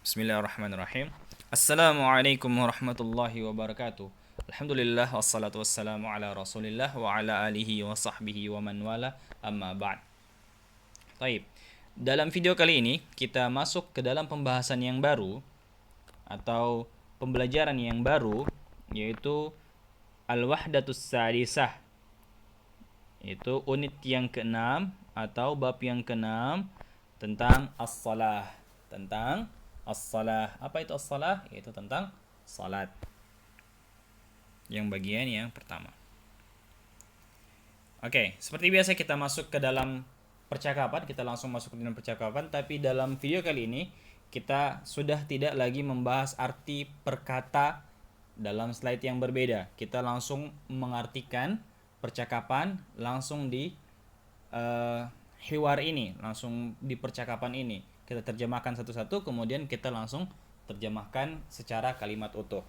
Bismillahirrahmanirrahim. Assalamualaikum warahmatullahi wabarakatuh. Alhamdulillah wassalatu wassalamu ala Rasulillah wa ala alihi wa sahbihi wa man wala amma ba'd. Taib. Dalam video kali ini kita masuk ke dalam pembahasan yang baru atau pembelajaran yang baru, yaitu Al-Wahdatus Sadisah, yaitu unit yang ke-6 atau bab yang ke-6 tentang as-salah. Tentang as-salah. Apa itu as-salah? Yaitu tentang salat. Yang bagian yang pertama. Oke, seperti biasa kita masuk ke dalam percakapan. Kita langsung masuk ke dalam percakapan. Tapi dalam video kali ini kita sudah tidak lagi membahas arti perkata dalam slide yang berbeda. Kita langsung mengartikan percakapan langsung di hiwar ini, langsung di percakapan ini. Kita terjemahkan satu-satu, kemudian kita langsung terjemahkan secara kalimat utuh.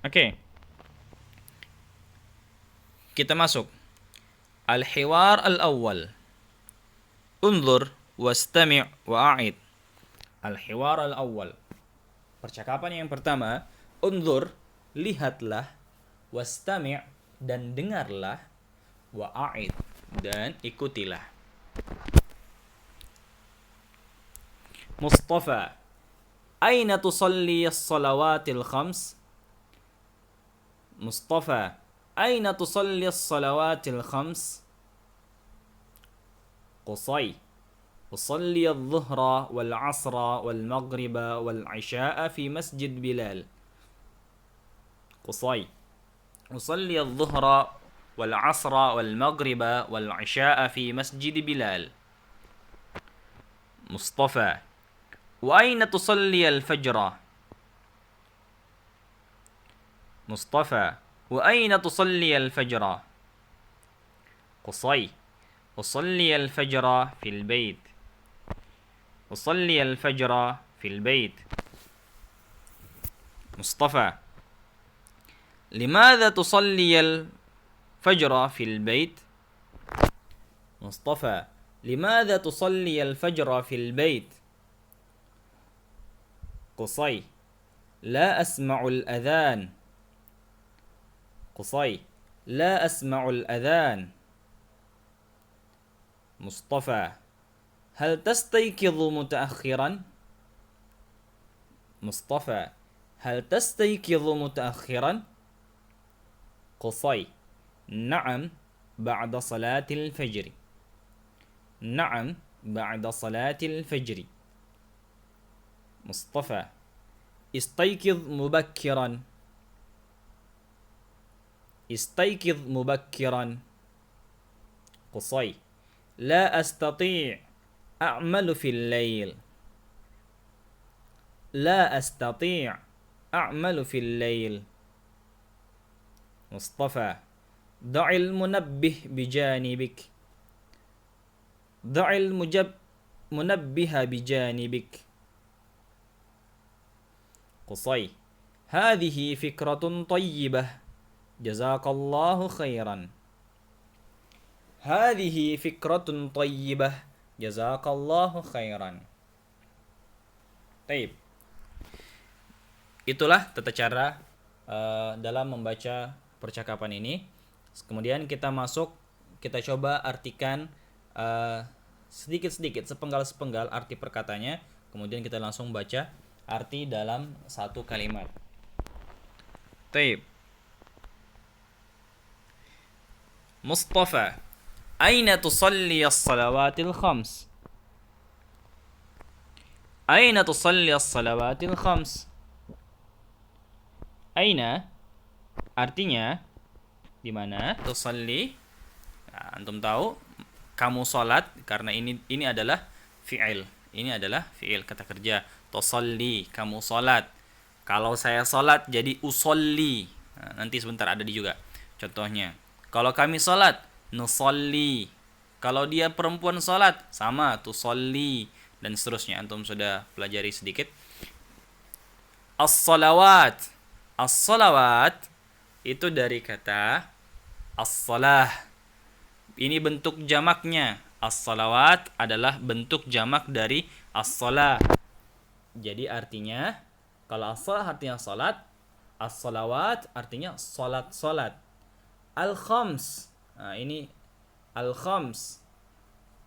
Oke. Kita masuk. Al-hiwar al-awwal. Unzur wastami' wa'id. Al-hiwar al-awwal. Percakapan yang pertama, unzur, lihatlah, wastami' dan dengarlah, wa'id dan ikutilah. Mustafa, aina tusalli as-salawatil khams? Mustafa, aina tusalli as-salawatil khams? Qusay, usalli al-dhuhra wal-asra wal-maghriba wal-isha'a fi masjid Bilal. Qusay, usalli al-dhuhra والعصر والمغرب والعشاء في مسجد بلال. مصطفى، وأين تصلي الفجر؟ مصطفى، وأين تصلي الفجر؟ قصي، أصلي الفجر في البيت. أصلي الفجر في البيت. مصطفى، لماذا تصلي الفجر في البيت؟ مصطفى، لماذا تصلي الفجر في البيت؟ قصي، لا أسمع الأذان. قصي، لا أسمع الأذان. مصطفى، هل تستيقظ متأخرا؟ مصطفى، هل تستيقظ متأخرا؟ قصي، نعم بعد صلاة الفجر. نعم بعد صلاة الفجر. مصطفى، استيقظ مبكرا. استيقظ مبكرا. قصي، لا أستطيع أعمل في الليل. لا أستطيع أعمل في الليل. مصطفى، ضع المنبه بجانبك. ضع المنبه بجانبك. قصي، هذه فكرة طيبة، جزاك الله خيرا. هذه فكرة طيبة، جزاك الله خيرا. طيب. Itulah tata cara dalam membaca percakapan ini. Kemudian kita masuk, kita coba artikan sedikit-sedikit, sepenggal-sepenggal arti perkatanya. Kemudian kita langsung baca arti dalam satu kalimat. Taib. Mustafa, aina tusalli as-salawatil khams? Aina tusalli as-salawatil khams? Aina artinya di mana, tusalli, nah, antum tahu kamu salat, karena ini adalah fi'il. Ini adalah fi'il, kata kerja. Tusalli, kamu salat. Kalau saya salat jadi usolli. Nah, nanti sebentar ada di juga contohnya. Kalau kami salat, nusolli. Kalau dia perempuan salat, sama, tusolli, dan seterusnya. Antum sudah pelajari sedikit. As-salawat. As-salawat itu dari kata as-salah. Ini bentuk jamaknya. As-salawat adalah bentuk jamak dari as-salah. Jadi artinya kalau as-salah artinya salat, as-salawat artinya salat-salat. Al-khams. Nah, ini al-khams.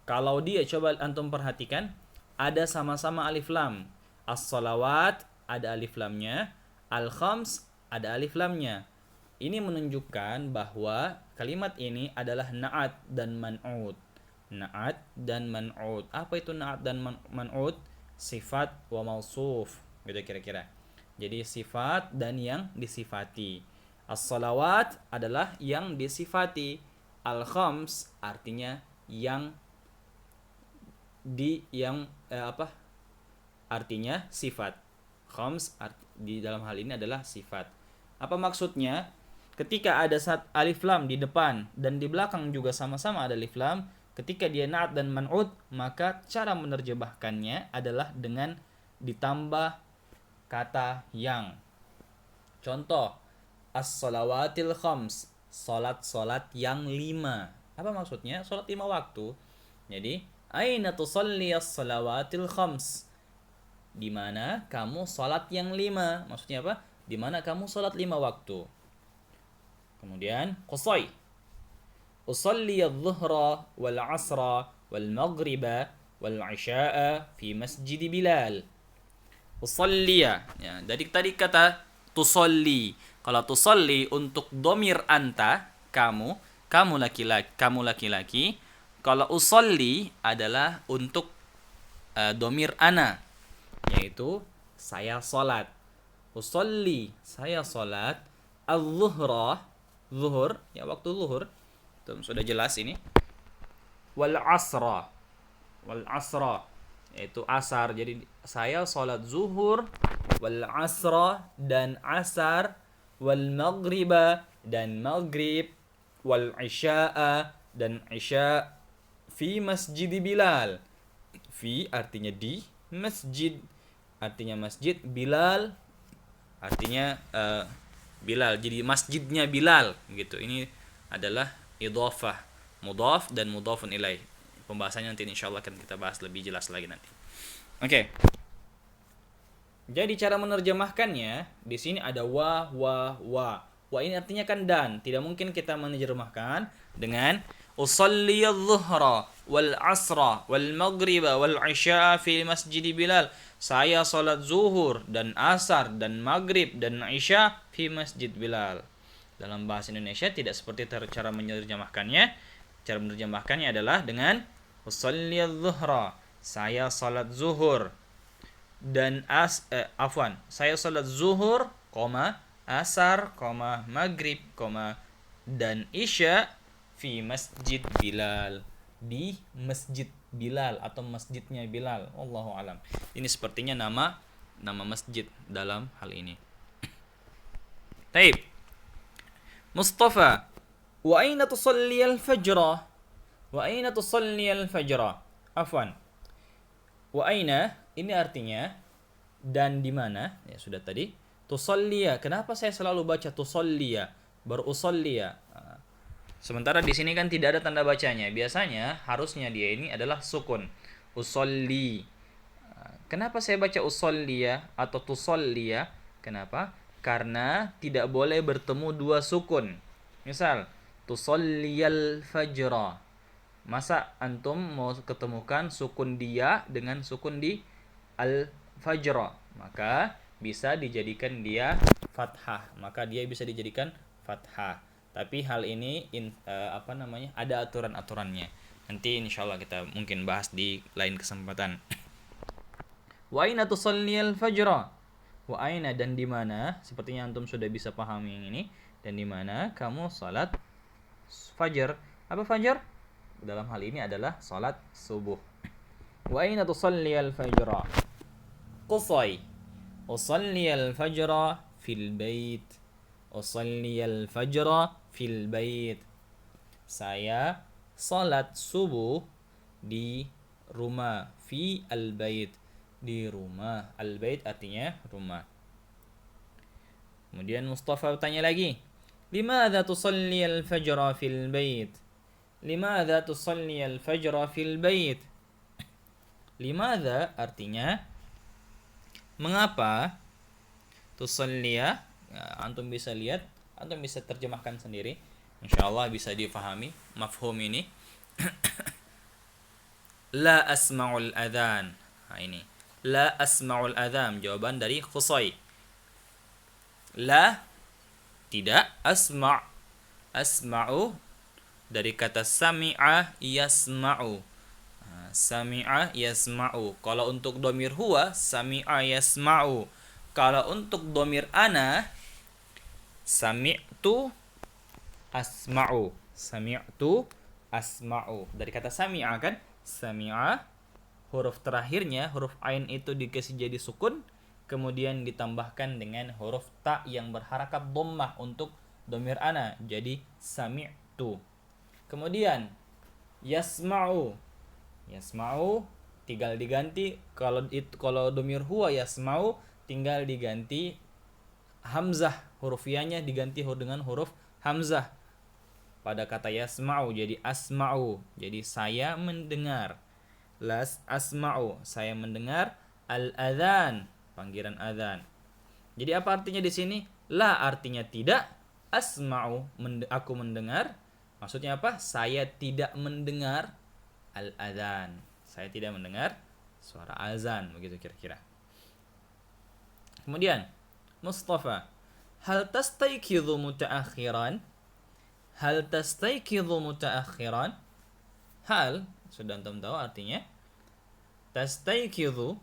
Kalau dia coba antum perhatikan ada sama-sama alif lam. As-salawat ada alif lamnya, al-khams ada alif lamnya. Ini menunjukkan bahwa kalimat ini adalah na'at dan man'ud. Na'at dan man'ud. Apa itu na'at dan man'ud? Sifat wa mausuf, gitu kira-kira. Jadi sifat dan yang disifati. As-salawat adalah yang disifati. Al-khams artinya yang artinya sifat. Khams di dalam hal ini adalah sifat. Apa maksudnya? Ketika ada alif lam di depan dan di belakang juga sama-sama ada alif lam, ketika dia na'at dan man'ud, maka cara menerjemahkannya adalah dengan ditambah kata yang. Contoh, as-salawatil khams, salat-salat yang 5. Apa maksudnya? Salat 5 waktu. Jadi, aina tusalli as-salawatil khams? Di mana kamu salat yang 5? Maksudnya apa? Di mana kamu salat 5 waktu. Kemudian qusay, usalli adh-dhuhra wal 'asra wal maghriba wal 'isya'a fi masjid Bilal. Usalliya, ya, dari tadi kata tusalli. Kalau tusalli untuk domir anta, kamu laki-laki. Kalau usalli adalah untuk domir ana, yaitu saya salat. Usalli, saya salat. Al-zuhra, zuhur, ya waktu zuhur. Sudah jelas ini. Wal asra, yaitu asar. Jadi saya salat zuhur, wal asra dan asar, wal maghriba dan maghrib, wal isya'a dan isya' fi masjid Bilal. Fi artinya di, masjid artinya masjid, Bilal artinya Bilal. Jadi masjidnya Bilal gitu. Ini adalah idhafah, mudhaf dan mudhafun ilaih. Pembahasannya nanti insyaallah akan kita bahas lebih jelas lagi nanti. Oke. Jadi cara menerjemahkannya di sini ada wa. Wa ini artinya kan dan. Tidak mungkin kita menerjemahkan dengan usalli adh-dhuhra wal asra wal maghriba wal isya'a fi masjid Bilal. Saya salat zuhur dan asar dan maghrib dan isya fi masjid Bilal. Dalam bahasa Indonesia tidak seperti cara menerjemahkannya. Cara menerjemahkannya adalah dengan usalli adh-dhuhra, saya salat zuhur, dan saya salat zuhur, asar, maghrib, dan isya fi masjid Bilal, di masjid Bilal atau masjidnya Bilal. Wallahu alam. Ini sepertinya nama masjid dalam hal ini. Taib. Mustafa, wa aina tusalli al-fajr? Wa aina tusalli al-fajr? Afwan. Wa aina ini artinya dan di mana? Ya sudah tadi. Tusalliya. Kenapa saya selalu baca tusalliya baru usalliya? Sementara di sini kan tidak ada tanda bacanya. Biasanya harusnya dia ini adalah sukun. Usolli. Kenapa saya baca usolliya atau tusolliya? Kenapa? Karena tidak boleh bertemu dua sukun. Misal, tusalliyal fajra. Masa antum mau ketemukan sukun dia dengan sukun di al-fajra? Maka bisa dijadikan dia fathah. Maka dia bisa dijadikan fathah. Tapi hal ini ada aturan-aturannya. Nanti insyaallah kita mungkin bahas di lain kesempatan. Wa aina tusalli al-fajr? Wa aina dan di mana? Sepertinya antum sudah bisa pahami yang ini. Dan di mana kamu salat fajar? Apa fajar? Dalam hal ini adalah salat subuh. Wa aina tusalli al-fajr? Qusay. Usalli al-fajr fil bait. Usalli al-fajr fil bait. Saya salat subuh di rumah. Fi al-bait, di rumah. Al-bait artinya rumah. Kemudian Mustafa bertanya lagi, limadha tusalli al-fajr fil bait? Limadha tusalli al-fajr fil bait? Limadha artinya Mengapa tusalliya? Antum bisa lihat, antum bisa terjemahkan sendiri. Insyaallah bisa difahami mafhum ini. La asma'ul adhan. Nah, ini. La asma'ul adhan, jawaban dari Qusay. La, tidak. Asma'u dari kata sami'a yasma'u. Sami'a yasma'u. Kalau untuk domir huwa, sami'a yasma'u. Kalau untuk domir ana, sami'tu asma'u. Sami'tu asma'u. Dari kata sami'a kan? Sami'a, huruf terakhirnya, huruf ain itu dikasih jadi sukun, kemudian ditambahkan dengan huruf ta yang berharakat dhammah untuk domir ana. Jadi sami'tu. Kemudian yasma'u. Yasma'u tinggal diganti, kalau domir huwa yasma'u tinggal diganti hamzah, huruf ya-nya diganti dengan huruf hamzah pada kata yasma'u, jadi asma'u, jadi saya mendengar. Las asma'u, saya mendengar. Al-adhan, panggilan adhan. Jadi apa artinya di sini? La artinya tidak, asma'u aku mendengar. Maksudnya apa? Saya tidak mendengar al-adhan. Saya tidak mendengar suara azan, begitu kira-kira. Kemudian Mustafa, hal tastayqidhu mutaakhiran? Hal tastayqidhu mutaakhiran? Hal, sudah antum tahu artinya. Tastayqidhu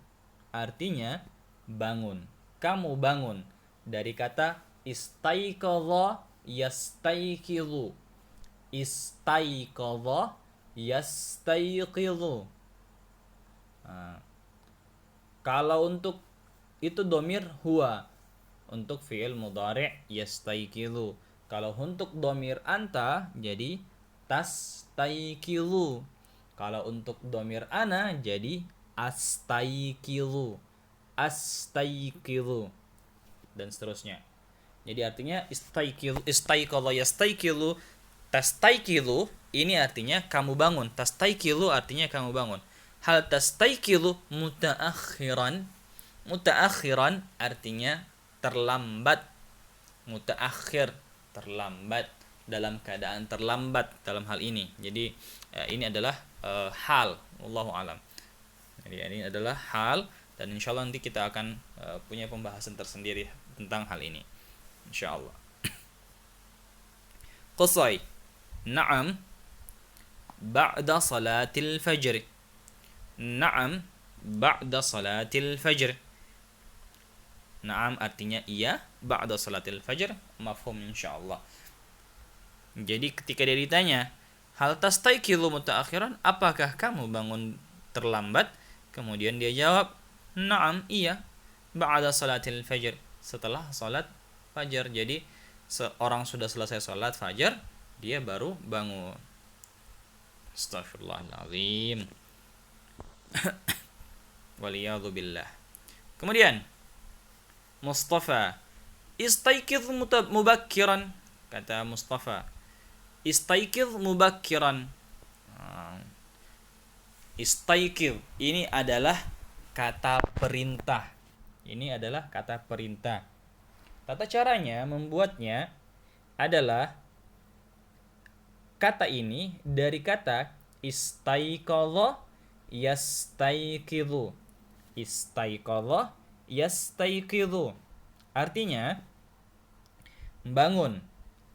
artinya bangun. Kamu bangun. Dari kata istayqadha yastayqidhu. Istayqadha yastayqidhu. Kalau untuk itu domir huwa, untuk fi'il mudhari' yastayqidhu. Kalau untuk domir anta jadi tastayqidhu. Kalau untuk domir ana jadi astayqidhu. Astayqidhu dan seterusnya. Jadi artinya istayqadha yastayqidhu. Tastayqidhu ini artinya kamu bangun. Tastayqidhu artinya kamu bangun. Hal tastayqidhu mutaakhiran? Mutaakhiran artinya terlambat. Mutaakhir, terlambat, dalam keadaan terlambat dalam hal ini. Jadi ini adalah hal, wallahu alam. Jadi ini adalah hal, dan insyaallah nanti kita akan punya pembahasan tersendiri tentang hal ini, insyaallah. Qusay, na'am ba'da salatil fajr. Na'am ba'da salatil fajr. Na'am artinya iya, ba'da salatil fajr mafhum insyaallah. Jadi ketika dia ditanya, hal tastayqidhu mutaakhiran, apakah kamu bangun terlambat? Kemudian dia jawab, na'am, iya, ba'da salatil fajr, setelah salat fajar. Jadi seorang sudah selesai salat fajar, dia baru bangun. Astaghfirullahaladzim. Waliyadhu billah. Kemudian Mustafa, istayqidh mubakkiran. Kata Mustafa, istayqidh mubakkiran. Istayqidh ini adalah kata perintah. Ini adalah kata perintah. Tata caranya membuatnya adalah kata ini dari kata istayqadha yastayqidhu. Istayqadha yastayqidhu artinya bangun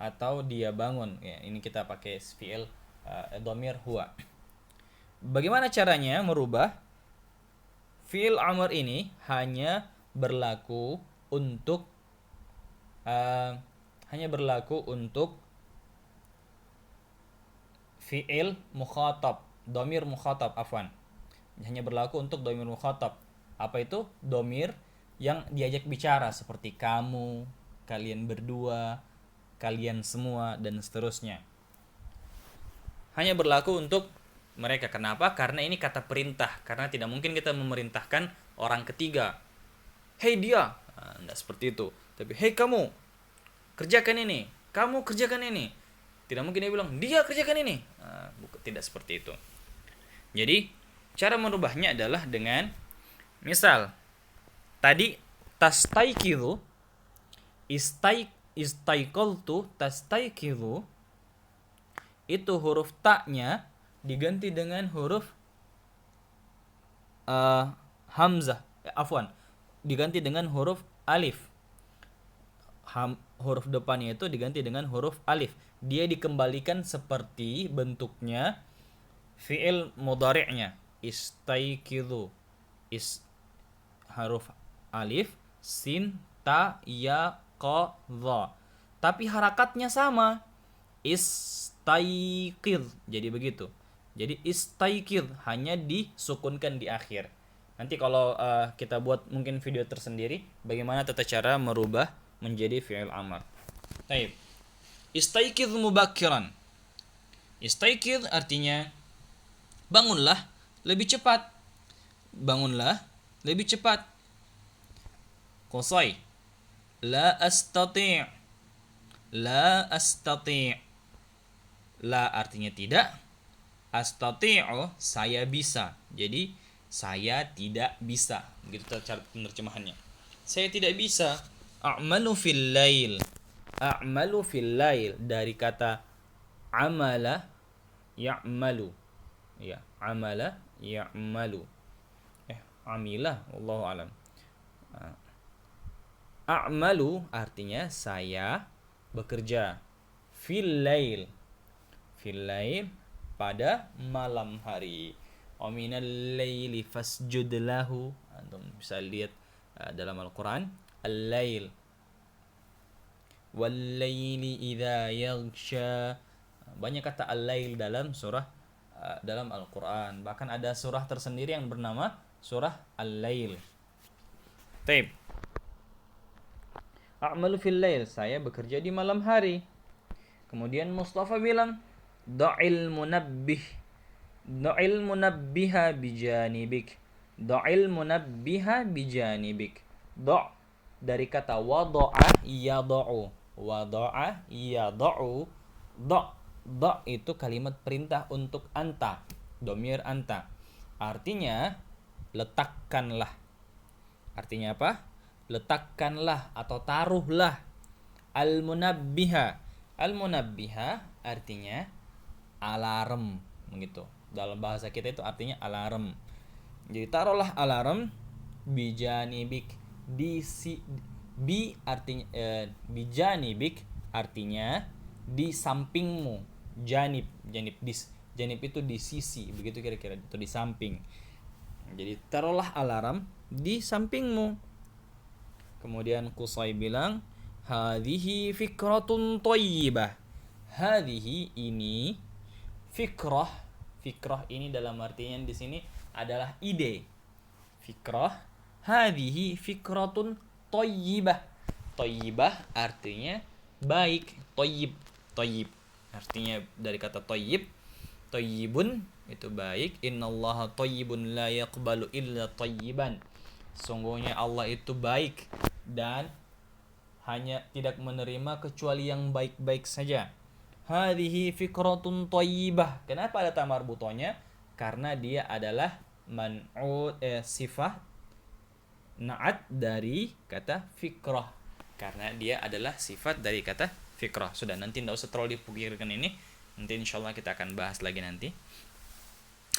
atau dia bangun. Ya, ini kita pakai fi'il dhamir huwa. Bagaimana caranya merubah? Fi'il amr ini hanya berlaku untuk fi'il mukhatab, dhamir mukhatab, afwan. Hanya berlaku untuk dhamir mukhatab. Apa itu? Dhamir yang diajak bicara seperti kamu, kalian berdua, kalian semua, dan seterusnya. Hanya berlaku untuk mereka. Kenapa? Karena ini kata perintah. Karena tidak mungkin kita memerintahkan orang ketiga. Hei dia, tidak seperti itu. Tapi hei kamu, kerjakan ini. Kamu kerjakan ini. Tidak mungkin dia bilang dia kerjakan ini. Tidak seperti itu. Jadi cara merubahnya adalah dengan misal Tadi tastaikizu, istaiqaltu, tastaikizu, itu huruf ta-nya diganti dengan huruf hamzah, afwan, diganti dengan huruf alif. Huruf depannya itu diganti dengan huruf alif. Dia dikembalikan seperti bentuknya fi'il mudhari'nya. Istaikizu. Huruf alif, sin, ta, ya, qa, dha. Tapi harakatnya sama. Istaikiz. Jadi begitu. Jadi istaikiz hanya disukunkan di akhir. Nanti kalau kita buat mungkin video tersendiri bagaimana tata cara merubah menjadi fi'il amr. Baik. Istaikiz mubakkiran. Istaikiz artinya bangunlah lebih cepat. Bangunlah lebih cepat. Qusay. La astati'. La astati'. La artinya tidak. Astati'u saya bisa. Jadi saya tidak bisa. Begitu cara penerjemahannya. Saya tidak bisa. A'malu fil lail. A'malu fil lail dari kata amala ya'malu. Ya, amala ya'malu. Amilah wallahu alam. A'malu artinya saya bekerja. Fil lail. Fil lail pada malam hari. Wa minal laili fasjud lahu. Antum bisa lihat dalam Al-Qur'an al-lail. Wal laili idza yaghsha. Banyak kata al-lail dalam surah dalam Al-Qur'an. Bahkan ada surah tersendiri yang bernama surah al-lail. Taib. A'malu fil lail, saya bekerja di malam hari. Kemudian Mustafa bilang, Da'il munabbih. Da'il munabbiha bijanibik. Da'il munabbiha bijanibik. Da' dari kata wada'a yada'u. Wada'a yada'u. Da' itu kalimat perintah untuk anta. Domir anta. Artinya letakkanlah. Artinya apa? Letakkanlah atau taruhlah. Al-munabbiha. Al-munabbiha artinya alarm, begitu. Dalam bahasa kita itu artinya alarm. Jadi taruhlah alarm bijanibik, artinya bijanibik artinya di sampingmu. Janib itu di sisi, begitu kira-kira, itu di samping. Jadi taruhlah alarm di sampingmu. Kemudian Qusay bilang, hadhihi fikratun thayyibah. Hadhihi ini fikrah. Fikrah ini dalam artinya di sini adalah ide. Fikrah. Hadhihi fikratun thayyibah. Thayyibah artinya baik. Thayyib artinya dari kata thayyib. Thayyibun itu baik. Innallaha thayyibun la yaqbalu illa thayyiban. Sungguhnya Allah itu baik dan hanya tidak menerima kecuali yang baik-baik saja. Hadhihi fikratun thayyibah. Kenapa ada tamar butonya? Karena dia adalah sifat na'at dari kata fikrah. Karena dia adalah sifat dari kata fikrah. Sudah, nanti tidak usah terlalu dipikirkan ini. Nanti insyaallah kita akan bahas lagi nanti.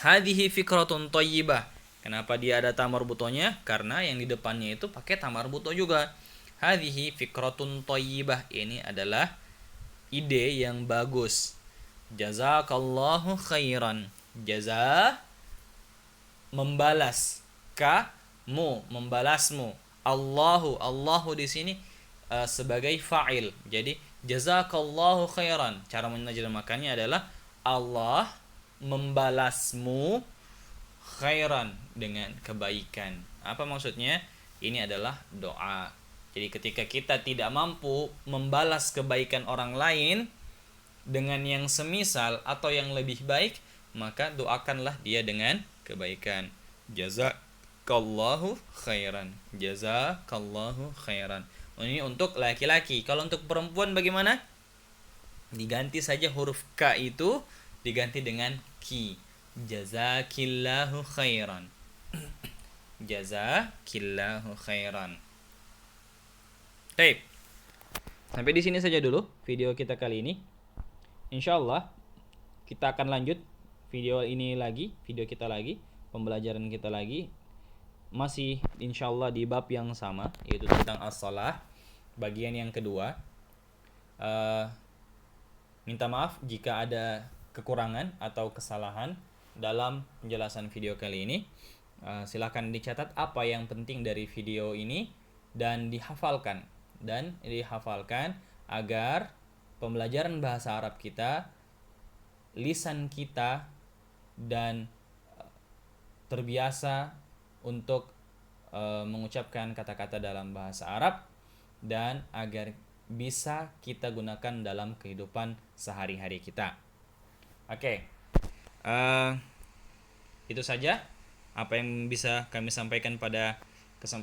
Hadhihi fikratun thayyibah. Kenapa dia ada tamar butonya? Karena yang di depannya itu pakai tamar buto juga. Hadhihi fikratun thayyibah. Ini adalah ide yang bagus. Jazakallahu khairan. Jaza membalas. Kamu membalasmu. Allahu di sini sebagai fa'il. Jadi jazakallahu khairan. Cara menerjemahkannya adalah Allah membalasmu khairan dengan kebaikan. Apa maksudnya? Ini adalah doa. Jadi ketika kita tidak mampu membalas kebaikan orang lain dengan yang semisal atau yang lebih baik, maka doakanlah dia dengan kebaikan. Jazakallahu khairan. Jazakallahu khairan. Ini untuk laki-laki. Kalau untuk perempuan bagaimana? Diganti saja huruf K itu diganti dengan ki. Jazakillahu khairan. Jazakillahu khairan. Baik. Sampai di sini saja dulu video kita kali ini. Insyaallah kita akan lanjut video kita lagi, pembelajaran kita lagi. Masih insyaallah di bab yang sama, yaitu tentang as-shalah, bagian yang kedua. Minta maaf jika ada kekurangan atau kesalahan dalam penjelasan video kali ini. Silakan dicatat apa yang penting dari video ini dan dihafalkan agar pembelajaran bahasa Arab kita, lisan kita, dan terbiasa untuk mengucapkan kata-kata dalam bahasa Arab, dan agar bisa kita gunakan dalam kehidupan sehari-hari kita. Oke. Itu saja apa yang bisa kami sampaikan pada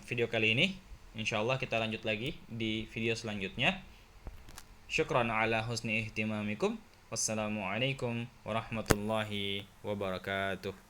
video kali ini. Insyaallah kita lanjut lagi di video selanjutnya. Syukran ala husni ihtimamikum. Wassalamualaikum warahmatullahi wabarakatuh.